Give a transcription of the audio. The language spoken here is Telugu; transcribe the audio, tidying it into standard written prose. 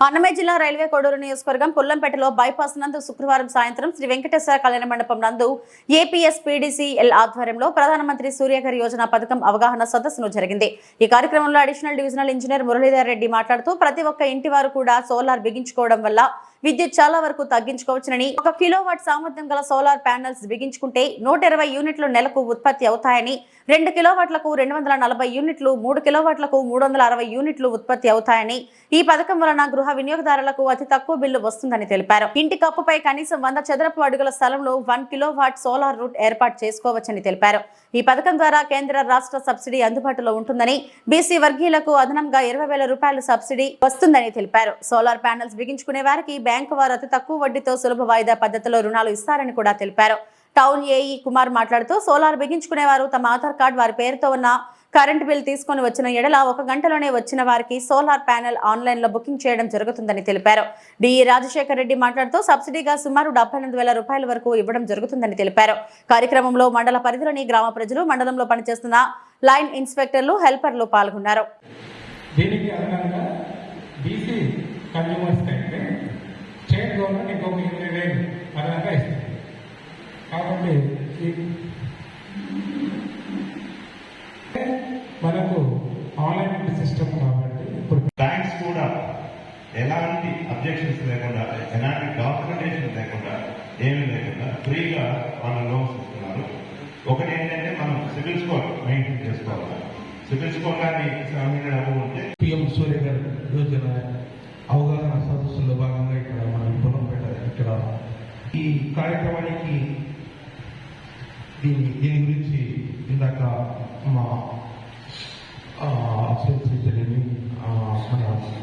అన్నమయ్య జిల్లా రైల్వే కోడూరు నియోజకవర్గం పుల్లంపేటలో బైపాస్ నందు శుక్రవారం సాయంత్రం శ్రీ వెంకటేశ్వర కళ్యాణ మండపం నందు ఏపీఎస్పీడీసీఎల్ ఆధ్వర్యంలో ప్రధానమంత్రి సూర్యఘర్ యోజన పథకం అవగాహన సదస్సును జరిగింది. ఈ కార్యక్రమంలో additional divisional engineer Muralidhar Reddy మాట్లాడుతూ ప్రతి ఒక్క ఇంటి వారు కూడా సోలార్ బిగించుకోవడం వల్ల విద్యుత్ చాలా వరకు తగ్గించుకోవచ్చునని, 1 కిలోవాట్ సామర్థ్యం గల సోలార్ ప్యానెల్స్ బిగించుకుంటే 120 యూనిట్లు నెలకు ఉత్పత్తి అవుతాయని, 2 కిలోవాట్లకు 240 యూనిట్లు, 3 కిలోవాట్లకు 360 యూనిట్లు ఉత్పత్తి అవుతాయని, ఈ పథకం వలన గృహ వినియోగదారులకు అతి తక్కువ బిల్లు వస్తుందని తెలిపారు. ఇంటి కప్పుపై కనీసం 100 చదరపు అడుగుల స్థలంలో 1 కిలోవాట్ సోలార్ రూట్ ఏర్పాటు చేసుకోవచ్చని తెలిపారు. ఈ పథకం ద్వారా కేంద్ర రాష్ట్ర సబ్సిడీ అందుబాటులో ఉంటుందని, బీసీ వర్గీయులకు అదనంగా 20,000 రూపాయల సబ్సిడీ వస్తుందని తెలిపారు. సోలార్ ప్యానెల్స్ బిగించుకునే వారికి బ్యాంకు వారు అతి తక్కువ వడ్డీతో సులభ వాయిదా పద్ధతిలో రుణాలు ఇస్తారని కూడా తెలిపారు. టౌన్ ఏఈ కుమార్ మాట్లాడుతూ సోలార్ బిగించుకునేవారు తమ ఆధార్ కార్డు వారి పేరుతో ఉన్న కరెంట్ బిల్ తీసుకొని వచ్చిన ఎడల 1 గంటలోనే వచ్చిన వారికి సోలార్ ప్యానెల్ ఆన్లైన్ లో బుకింగ్ చేయడం జరుగుతుందని తెలిపారు. డిఈ రాజశేఖర్ రెడ్డి మాట్లాడుతూ సబ్సిడీగా సుమారు 78,000 రూపాయల వరకు ఇవ్వడం జరుగుతుందని తెలిపారు. కార్యక్రమంలో మండల పరిధిలోని గ్రామ ప్రజలు, మండలంలో పనిచేస్తున్న లైన్ ఇన్స్పెక్టర్లు, హెల్పర్లు పాల్గొన్నారు. మనకు ఆన్లైన్ సిస్టమ్ కాబట్టి ఇప్పుడు బ్యాంక్స్ కూడా ఎలాంటి అబ్జెక్షన్స్ లేకుండా, ఎలాంటి డాక్యుమెంటేషన్ లేకుండా, ఏమీ లేకుండా ఫ్రీగా వాళ్ళ లోన్స్ ఇస్తున్నారు. ఒకటి ఏంటంటే మనం సిబిల్ స్కోర్ మెయింటైన్ చేసుకోవాలి. సిబిల్ స్కోర్ కానీ ఉంటే పిఎం సూర్యఘర్ యోజన అవగాహన సదస్సులో భాగంగా ఇక్కడ మనం పుల్లంపేట ఇక్కడ ఈ కార్యక్రమానికి దీని గురించి ఇందాక మా